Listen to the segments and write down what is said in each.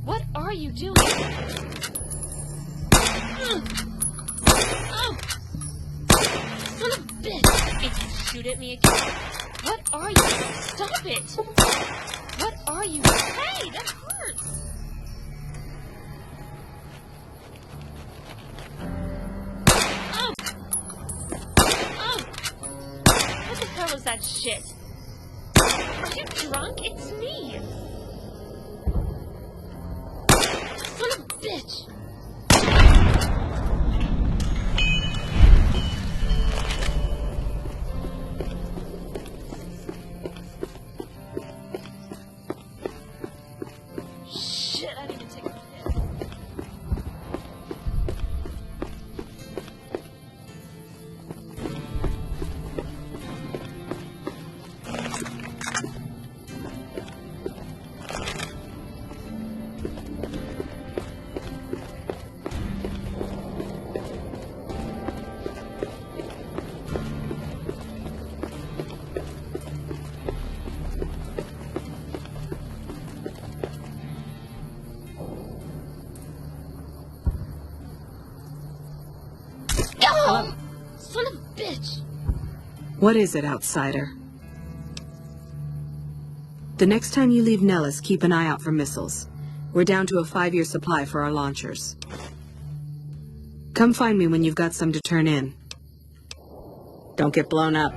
What are you doing? Oh! Son of a bitch! If you shoot at me again, what are you? Stop it! What are you? Hey, that hurts! Oh! Oh! What the hell is that shit? Are you drunk? It's me! Son of a bitch! Shit, I didn't even take a piss. Oh! Son of a bitch! What is it, outsider? The next time you leave Nellis, keep an eye out for missiles. We're down to a 5-year supply for our launchers. Come find me when you've got some to turn in. Don't get blown up.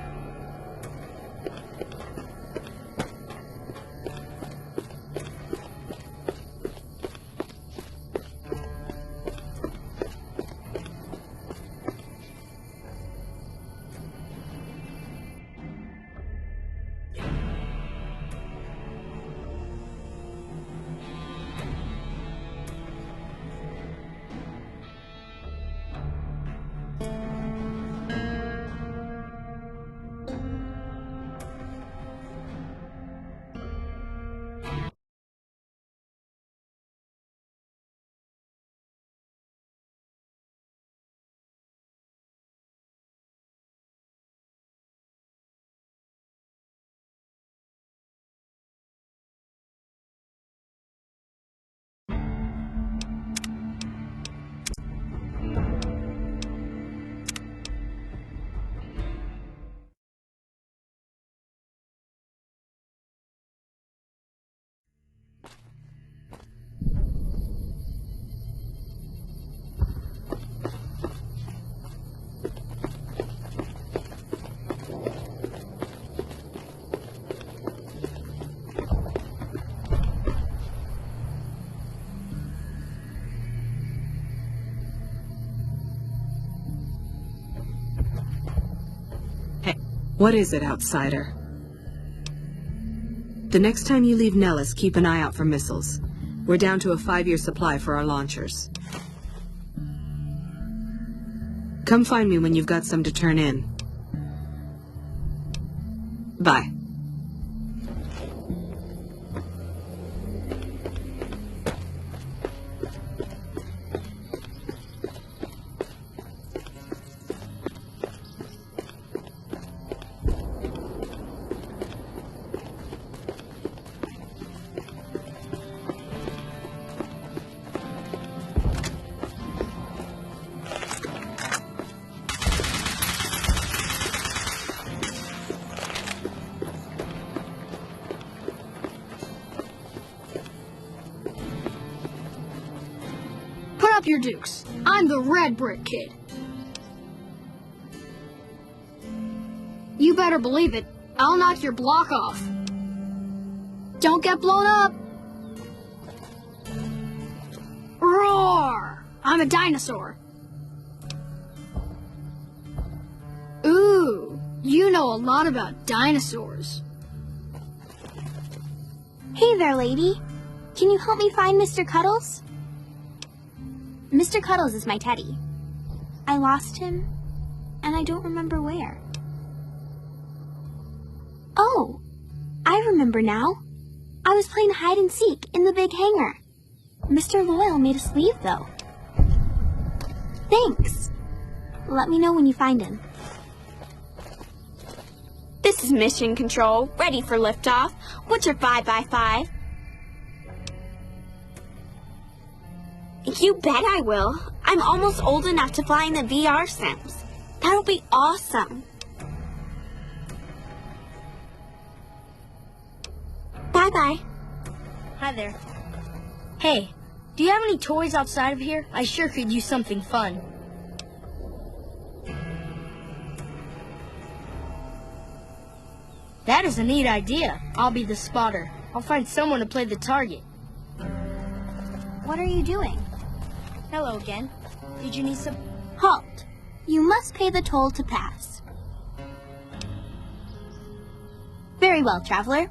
What is it, outsider? The next time you leave Nellis, keep an eye out for missiles. We're down to a 5-year supply for our launchers. Come find me when you've got some to turn in. Bye. Put up your dukes. I'm the Red Brick Kid. You better believe it. I'll knock your block off. Don't get blown up. Roar! I'm a dinosaur. Ooh, you know a lot about dinosaurs. Hey there, lady. Can you help me find Mr. Cuddles? Mr. Cuddles is my teddy. I lost him, and I don't remember where. Oh, I remember now. I was playing hide and seek in the big hangar. Mr. Loyal made us leave, though. Thanks. Let me know when you find him. This is Mission Control, ready for liftoff. What's your 5x5? You bet I will. I'm almost old enough to fly in the VR sims. That'll be awesome. Bye-bye. Hi there. Hey, do you have any toys outside of here? I sure could use something fun. That is a neat idea. I'll be the spotter. I'll find someone to play the target. What are you doing? Hello again. Did you need some... Halt. You must pay the toll to pass. Very well, traveler.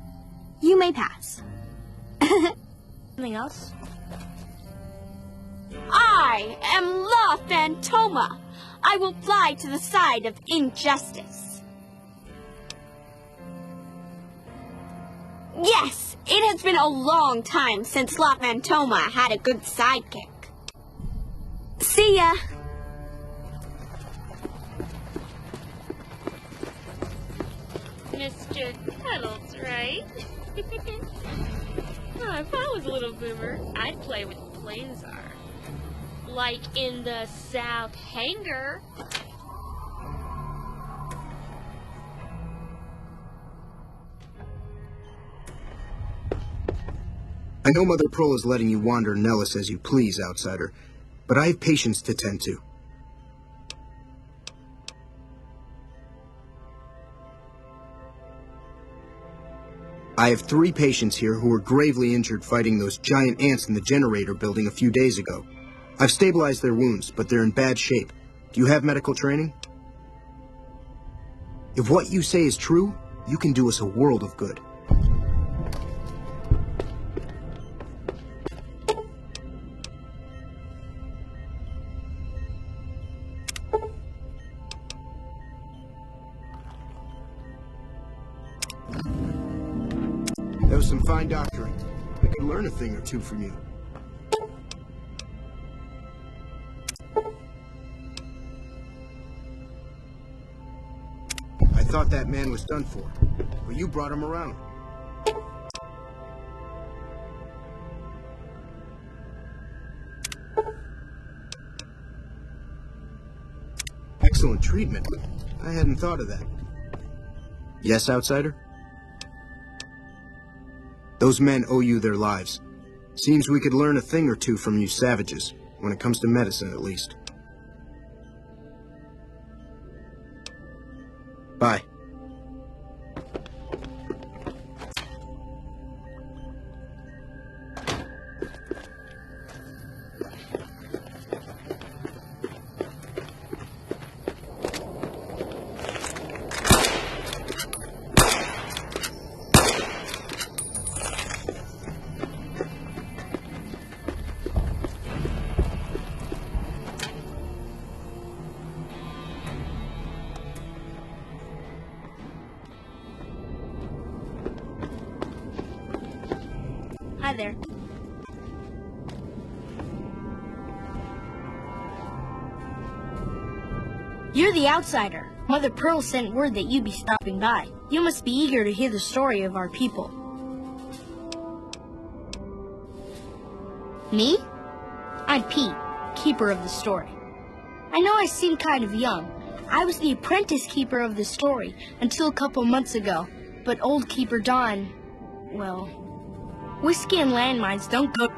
You may pass. Something else? I am La Phantoma. I will fly to the side of injustice. Yes, it has been a long time since La Phantoma had a good sidekick. See ya. Mr. Cuddles, right? Oh, if I was a little boomer, I'd play with Planesar. Like in the South Hangar. I know Mother Pearl is letting you wander Nellis as you please, outsider, but I have patients to tend to. I have 3 patients here who were gravely injured fighting those giant ants in the generator building a few days ago. I've stabilized their wounds, but they're in bad shape. Do you have medical training? If what you say is true, you can do us a world of good. That was some fine doctoring. I could learn a thing or two from you. I thought that man was done for, but you brought him around. Excellent treatment. I hadn't thought of that. Yes, outsider? Those men owe you their lives. Seems we could learn a thing or two from you savages, when it comes to medicine at least. Bye. Hi there. You're the outsider. Mother Pearl sent word that you'd be stopping by. You must be eager to hear the story of our people. Me? I'm Pete, keeper of the story. I know I seem kind of young. I was the apprentice keeper of the story until a couple months ago. But old Keeper Don, well, whiskey and landmines don't go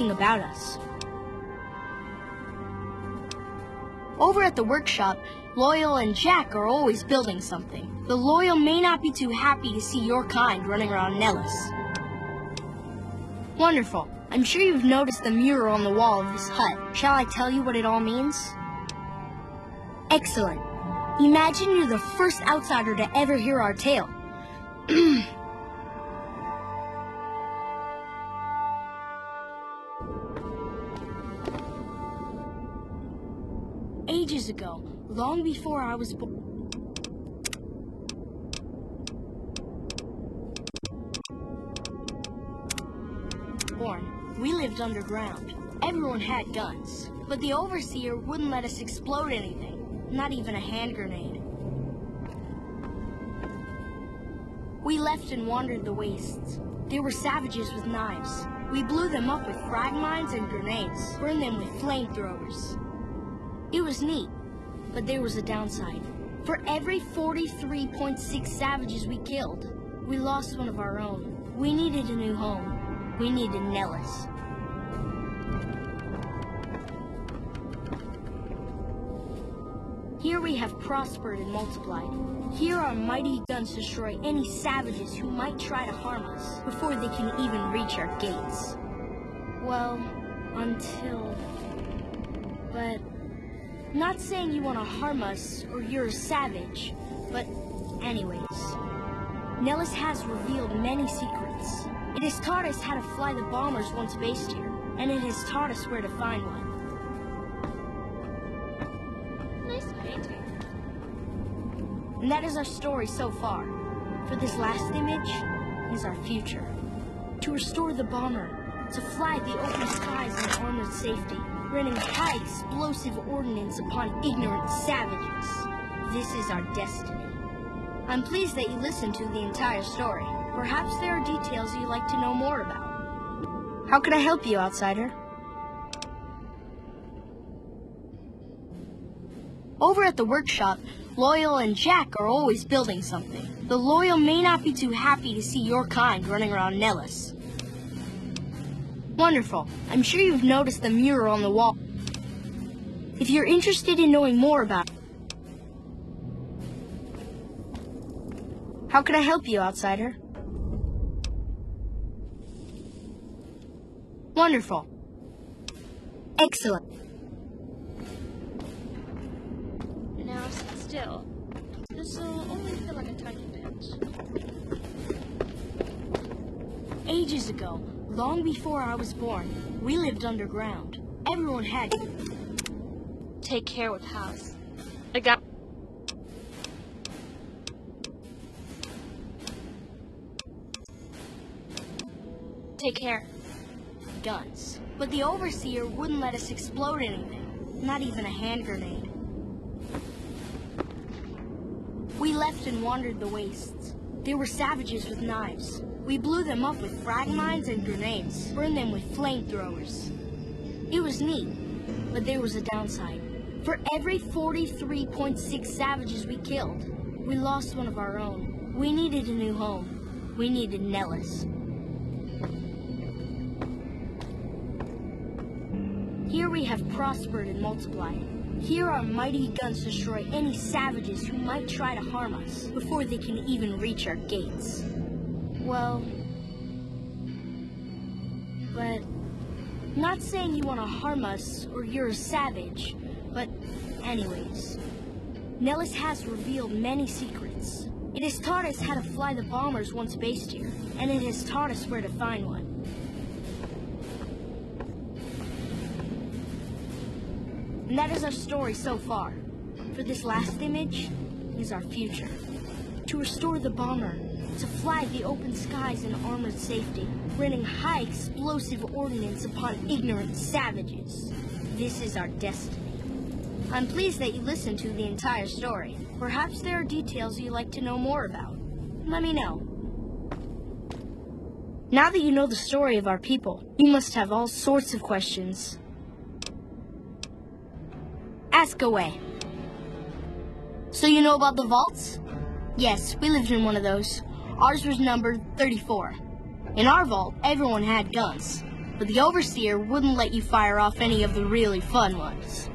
about us. Over at the workshop, Loyal and Jack are always building something. The Loyal may not be too happy to see your kind running around Nellis. Wonderful. I'm sure you've noticed the mural on the wall of this hut. Shall I tell you what it all means? Excellent. Imagine you're the first outsider to ever hear our tale. Ages ago, long before I was born, we lived underground. Everyone had guns, but the Overseer wouldn't let us explode anything, not even a hand grenade. We left and wandered the wastes. There were savages with knives. We blew them up with frag mines and grenades, burned them with flamethrowers. It was neat, but there was a downside. For every 43.6 savages we killed, we lost one of our own. We needed a new home. We needed Nellis. Here we have prospered and multiplied. Here our mighty guns destroy any savages who might try to harm us before they can even reach our gates. Well, until... But... Not saying you want to harm us or you're a savage, but anyways. Nellis has revealed many secrets. It has taught us how to fly the bombers once based here, and it has taught us where to find one. Nice painting. And that is our story so far. For this last image is our future. To restore the bomber, to fly the open skies in armored safety, raining high explosive ordnance upon ignorant savages. This is our destiny. I'm pleased that you listened to the entire story. Perhaps there are details you'd like to know more about. How can I help you, outsider? Over at the workshop, Loyal and Jack are always building something. The Loyal may not be too happy to see your kind running around Nellis. Wonderful. I'm sure you've noticed the mural on the wall. If you're interested in knowing more about it, how can I help you, outsider? Wonderful. Excellent. Now sit still. This will only feel like a tiny bit. Ages ago, long before I was born, we lived underground. Everyone had... Take care with house. I got... Take care. guns. But the Overseer wouldn't let us explode anything, not even a hand grenade. We left and wandered the wastes. There were savages with knives. We blew them up with frag mines and grenades, burned them with flamethrowers. It was neat, but there was a downside. For every 43.6 savages we killed, we lost one of our own. We needed a new home. We needed Nellis. Here we have prospered and multiplied. Here our mighty guns destroy any savages who might try to harm us before they can even reach our gates. Well, but not saying you want to harm us or you're a savage, but anyways, Nellis has revealed many secrets. It has taught us how to fly the bombers once based here, and it has taught us where to find one. And that is our story so far. For this last image is our future. To restore the bomber, to flag the open skies in armored safety, raining high explosive ordnance upon ignorant savages. This is our destiny. I'm pleased that you listened to the entire story. Perhaps there are details you'd like to know more about. Let me know. Now that you know the story of our people, you must have all sorts of questions. Ask away. So you know about the vaults? Yes, we lived in one of those. Ours was numbered 34. In our vault, everyone had guns, but the overseer wouldn't let you fire off any of the really fun ones.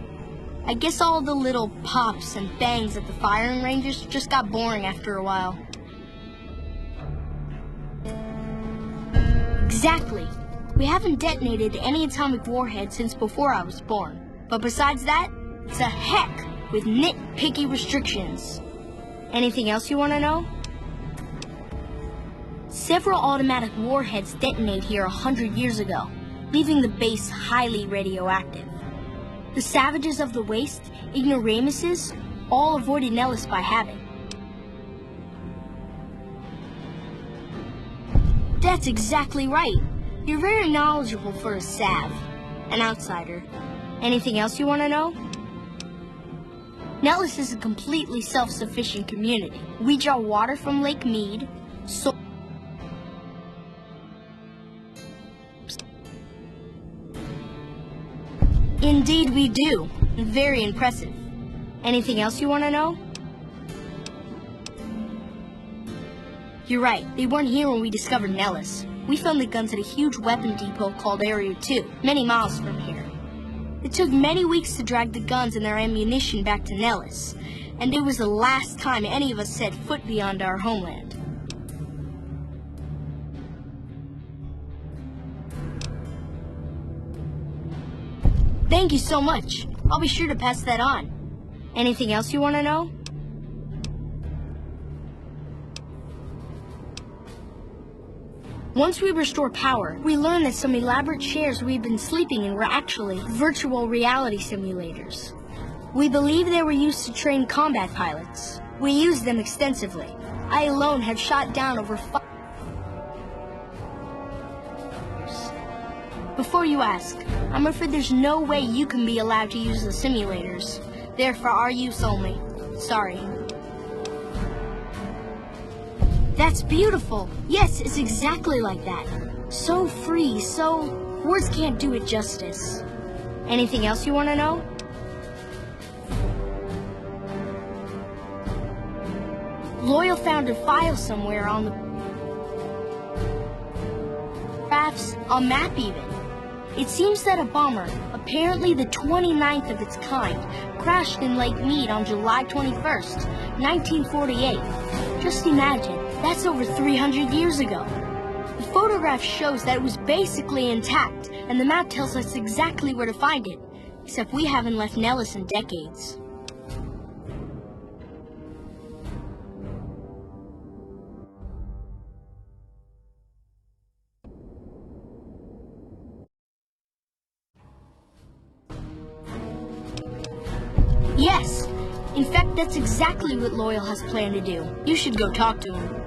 I guess all the little pops and bangs at the firing ranges just got boring after a while. Exactly. We haven't detonated any atomic warhead since before I was born. But besides that, it's a heck with nitpicky restrictions. Anything else you want to know? Several automatic warheads detonate here 100 years ago, leaving the base highly radioactive. The savages of the waste, ignoramuses, all avoided Nellis by habit. That's exactly right. You're very knowledgeable for a Sav, an outsider. Anything else you want to know? Nellis is a completely self-sufficient community. We draw water from Lake Mead, so Indeed we do. Very impressive. Anything else you want to know? You're right, they weren't here when we discovered Nellis. We found the guns at a huge weapon depot called Area 2, many miles from here. It took many weeks to drag the guns and their ammunition back to Nellis, and it was the last time any of us set foot beyond our homeland. Thank you so much. I'll be sure to pass that on. Anything else you want to know? Once we restore power, we learned that some elaborate chairs we've been sleeping in were actually virtual reality simulators. We believe they were used to train combat pilots. We used them extensively. I alone have shot down over 5. Before you ask, I'm afraid there's no way you can be allowed to use the simulators. They're for our use only. Sorry. That's beautiful. Yes, it's exactly like that. So free, so... words can't do it justice. Anything else you want to know? Loyal found a file somewhere on the... perhaps a map even. It seems that a bomber, apparently the 29th of its kind, crashed in Lake Mead on July 21st, 1948. Just imagine, that's over 300 years ago. The photograph shows that it was basically intact, and the map tells us exactly where to find it, except we haven't left Nellis in decades. Yes. In fact, that's exactly what Loyal has planned to do. You should go talk to him.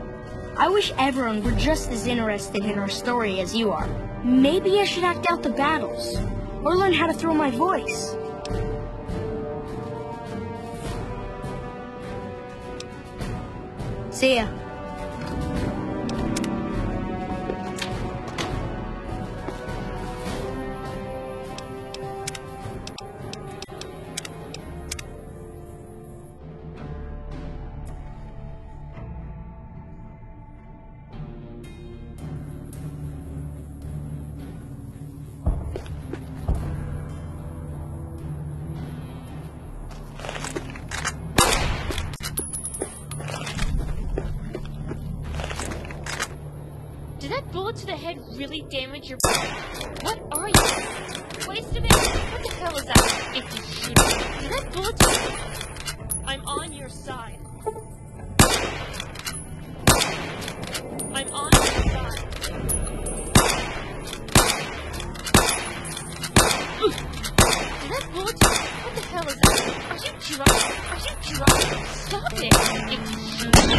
I wish everyone were just as interested in our story as you are. Maybe I should act out the battles, or learn how to throw my voice. See ya. Did that bullet to the head really damage your brain? What are you? Wait a minute. What the hell is that? If you shoot me, did that bullet to the head? I'm on your side. I'm on your side. Did that bullet to the head? What the hell is that? Are you drunk? Are you drunk? Stop it. If you shoot me.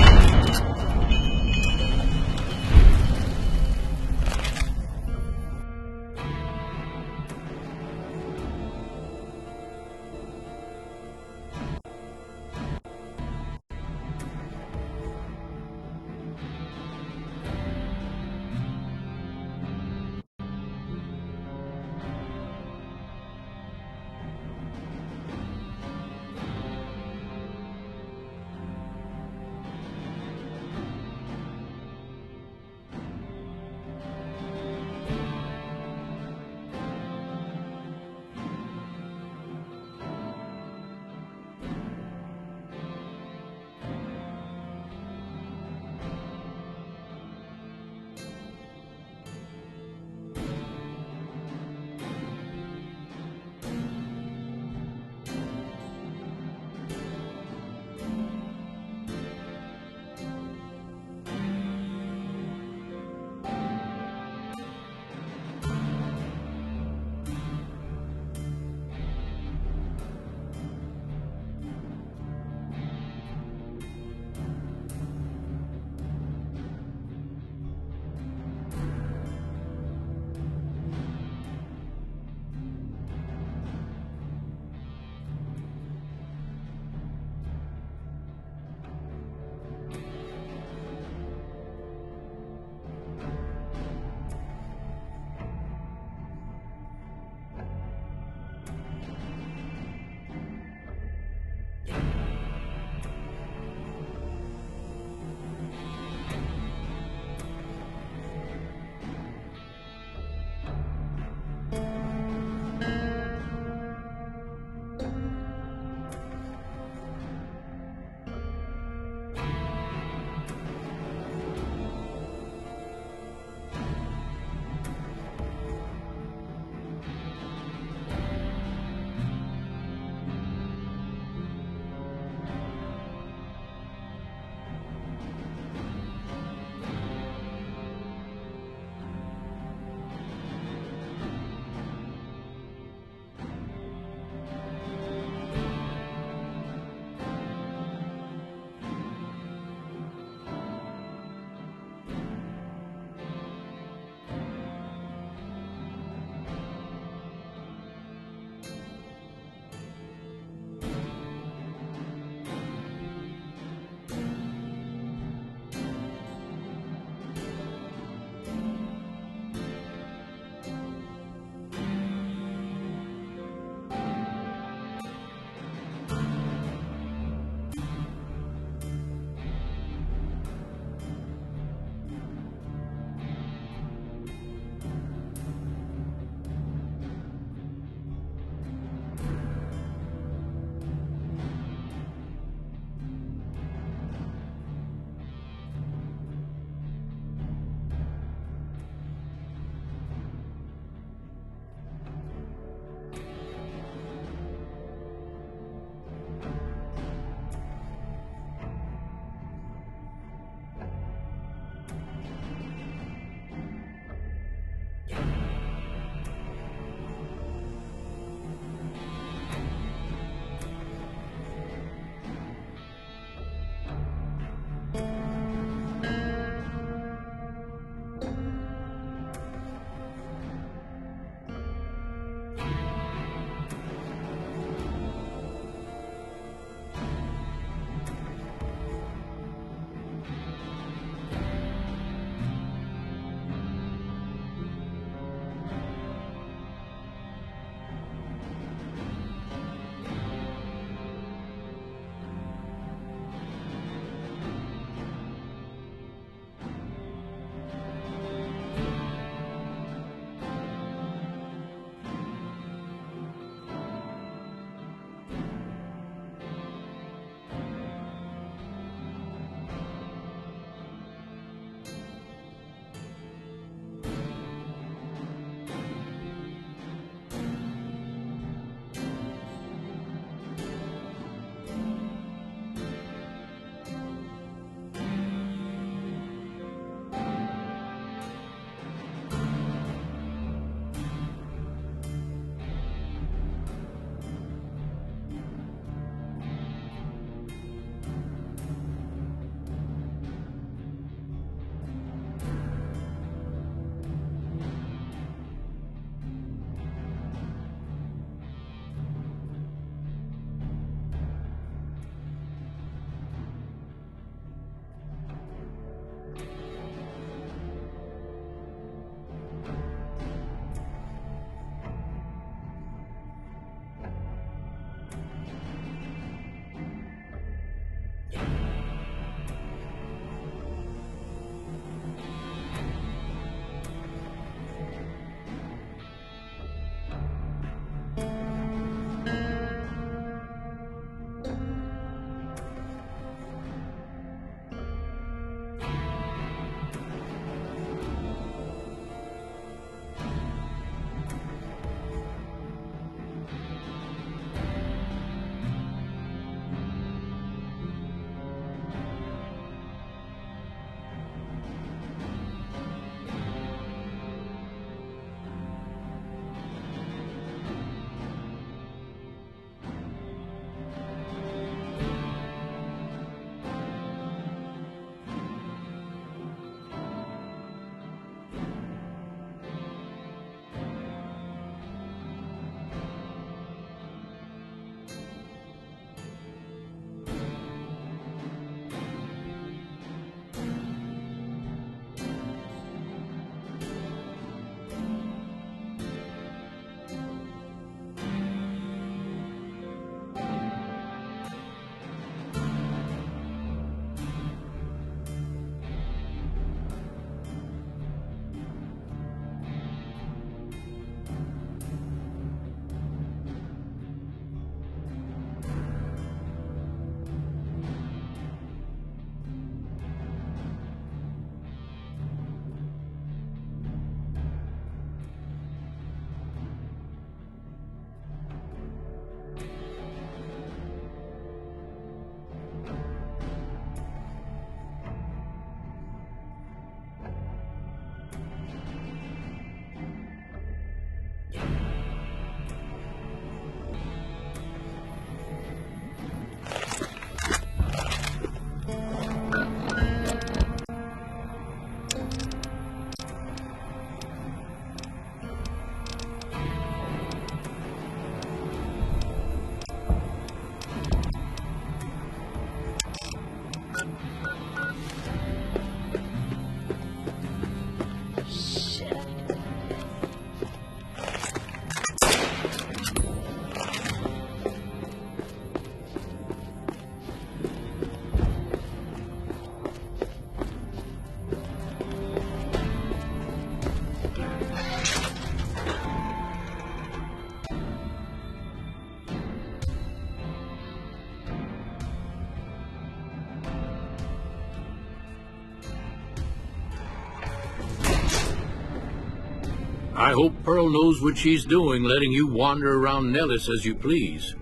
I hope Pearl knows what she's doing, letting you wander around Nellis as you please.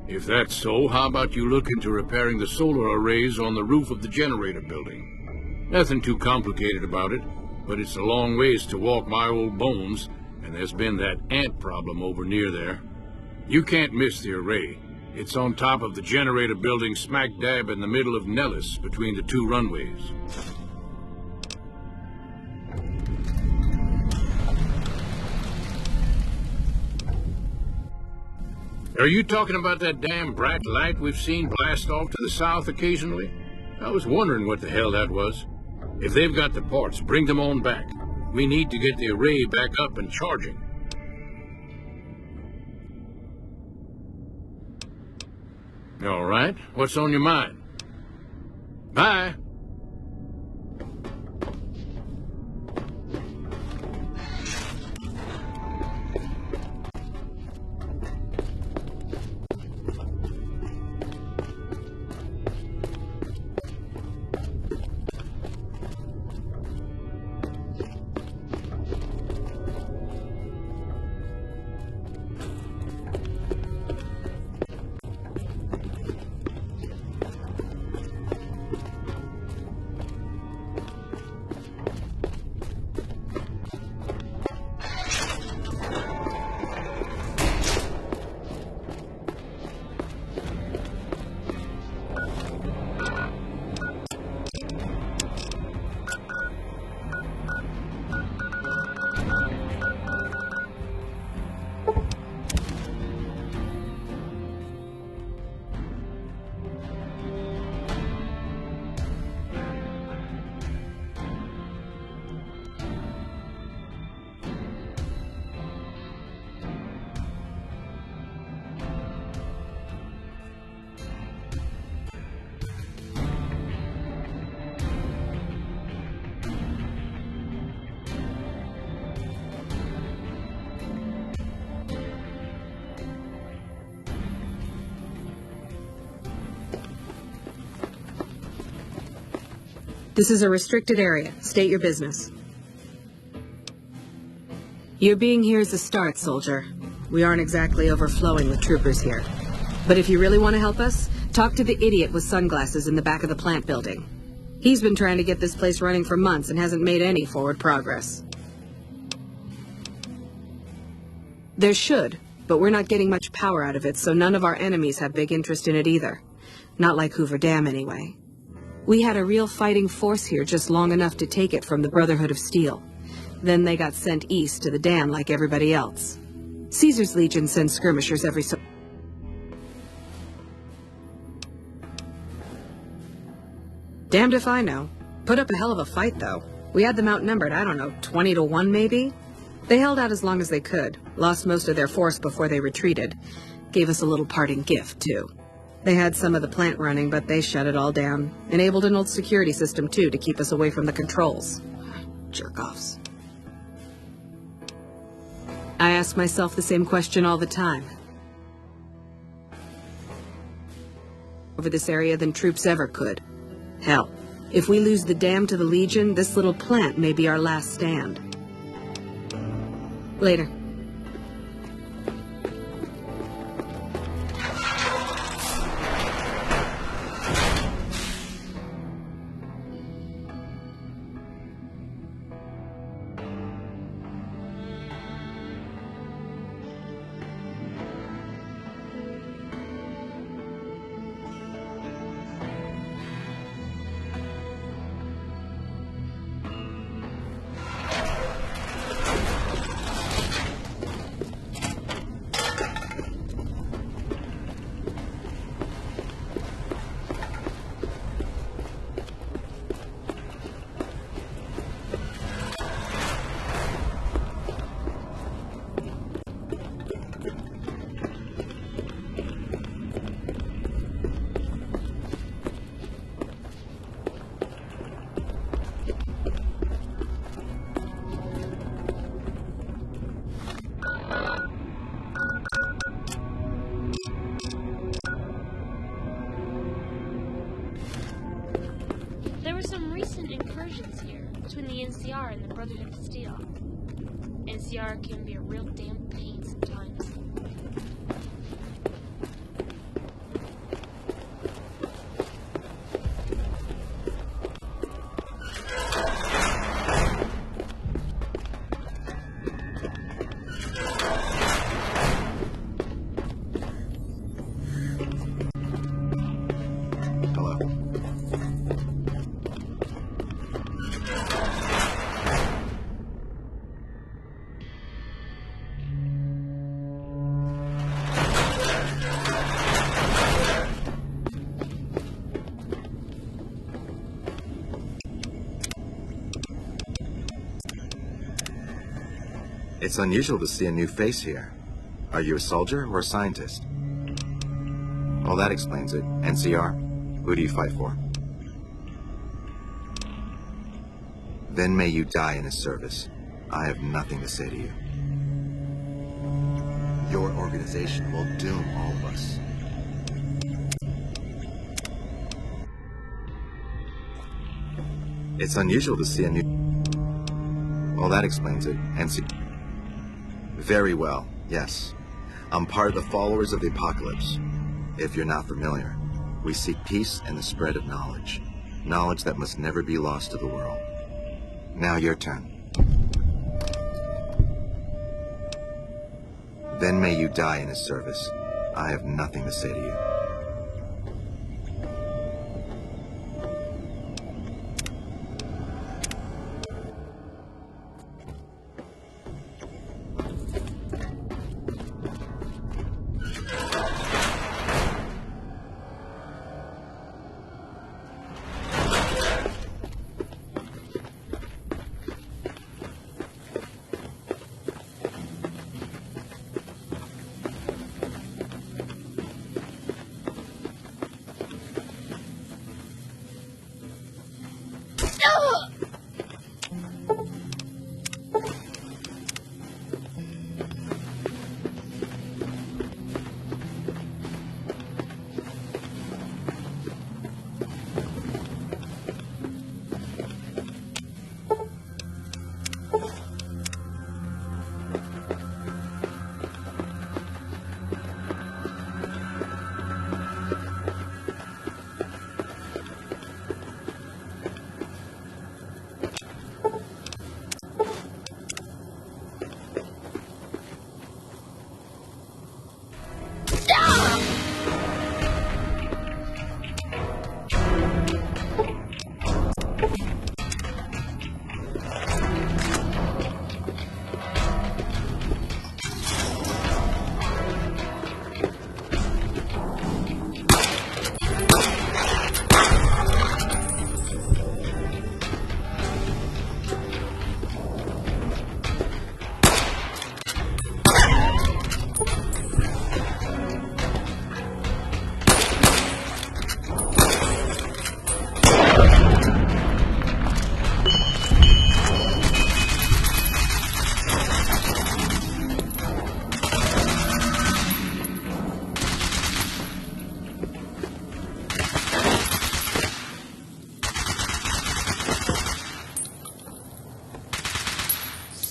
If that's so, how about you look into repairing the solar arrays on the roof of the generator building? Nothing too complicated about it, but it's a long ways to walk my old bones, and there's been that ant problem over near there. You can't miss the array. It's on top of the generator building smack dab in the middle of Nellis, between the two runways. Are you talking about that damn bright light we've seen blast off to the south occasionally? I was wondering what the hell that was. If they've got the parts, bring them on back. We need to get the array back up and charging. All right, what's on your mind? Bye. This is a restricted area. State your business. Your being here is a start, soldier. We aren't exactly overflowing with troopers here. But if you really want to help us, talk to the idiot with sunglasses in the back of the plant building. He's been trying to get this place running for months and hasn't made any forward progress. There should, but we're not getting much power out of it, so none of our enemies have big interest in it either. Not like Hoover Dam, anyway. We had a real fighting force here just long enough to take it from the Brotherhood of Steel. Then they got sent east to the dam like everybody else. Caesar's Legion sends skirmishers every so... Damned if I know. Put up a hell of a fight, though. We had them outnumbered, I don't know, 20 to 1 maybe? They held out as long as they could, lost most of their force before they retreated. Gave us a little parting gift, too. They had some of the plant running, but they shut it all down. Enabled an old security system, too, to keep us away from the controls. Jerk-offs. I ask myself the same question all the time. Over this area than troops ever could. Hell, if we lose the dam to the Legion, this little plant may be our last stand. Later. There were some recent incursions here. between the NCR and the Brotherhood of Steel. NCR can be a real damn pain sometimes. Hello. It's unusual to see a new face here. Are you a soldier or a scientist? Well, that explains it. NCR? Who do you fight for? Then may you die in his service. I have nothing to say to you. Your organization will doom all of us. It's unusual to see a new... Well, that explains it. NCR. Very well, yes. I'm part of the followers of the apocalypse. If you're not familiar, we seek peace and the spread of knowledge. Knowledge that must never be lost to the world. Now your turn. Then may you die in his service. I have nothing to say to you.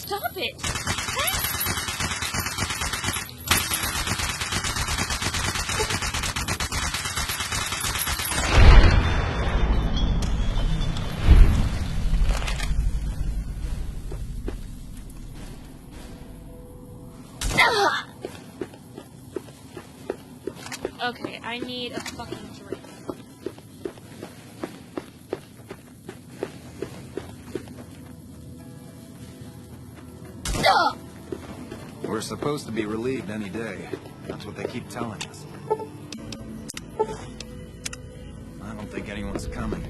Stop it! Okay, I need a fucking drink. We're supposed to be relieved any day. That's what they keep telling us. I don't think anyone's coming.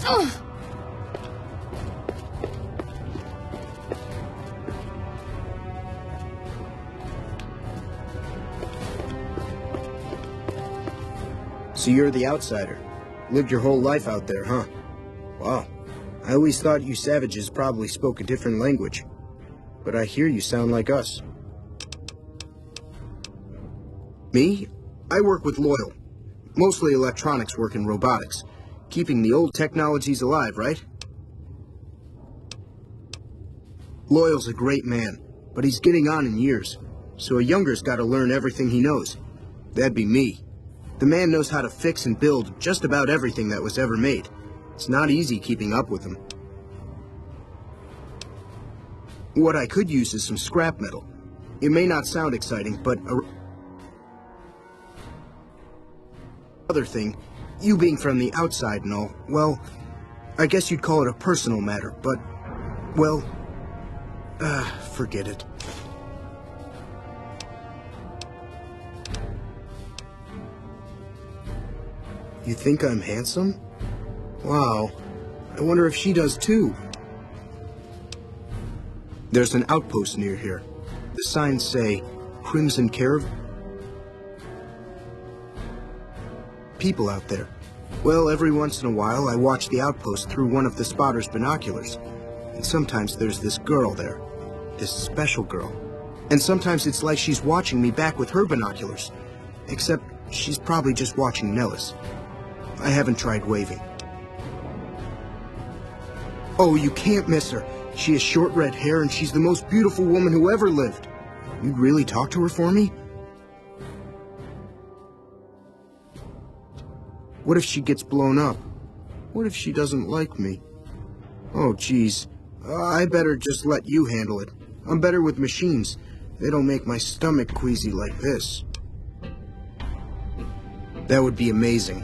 Ugh. So you're the outsider. Lived your whole life out there, huh? Wow. I always thought you savages probably spoke a different language. But I hear you sound like us. Me? I work with Loyal. Mostly electronics work and robotics. Keeping the old technologies alive, right? Loyal's a great man, but he's getting on in years. So a younger's gotta learn everything he knows. That'd be me. The man knows how to fix and build just about everything that was ever made. It's not easy keeping up with him. What I could use is some scrap metal. It may not sound exciting, but other thing, you being from the outside and all, well, I guess you'd call it a personal matter, but, well, forget it. You think I'm handsome? Wow. I wonder if she does too. There's an outpost near here. The signs say, Crimson Caravan. People out there. Well, every once in a while I watch the outpost through one of the spotter's binoculars. And sometimes there's this girl there. This special girl. And sometimes it's like she's watching me back with her binoculars. Except she's probably just watching Nellis. I haven't tried waving. Oh, you can't miss her. She has short red hair and she's the most beautiful woman who ever lived. You'd really talk to her for me? What if she gets blown up? What if she doesn't like me? Oh, geez. I better just let you handle it. I'm better with machines. They don't make my stomach queasy like this. That would be amazing.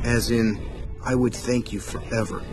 As in, I would thank you forever.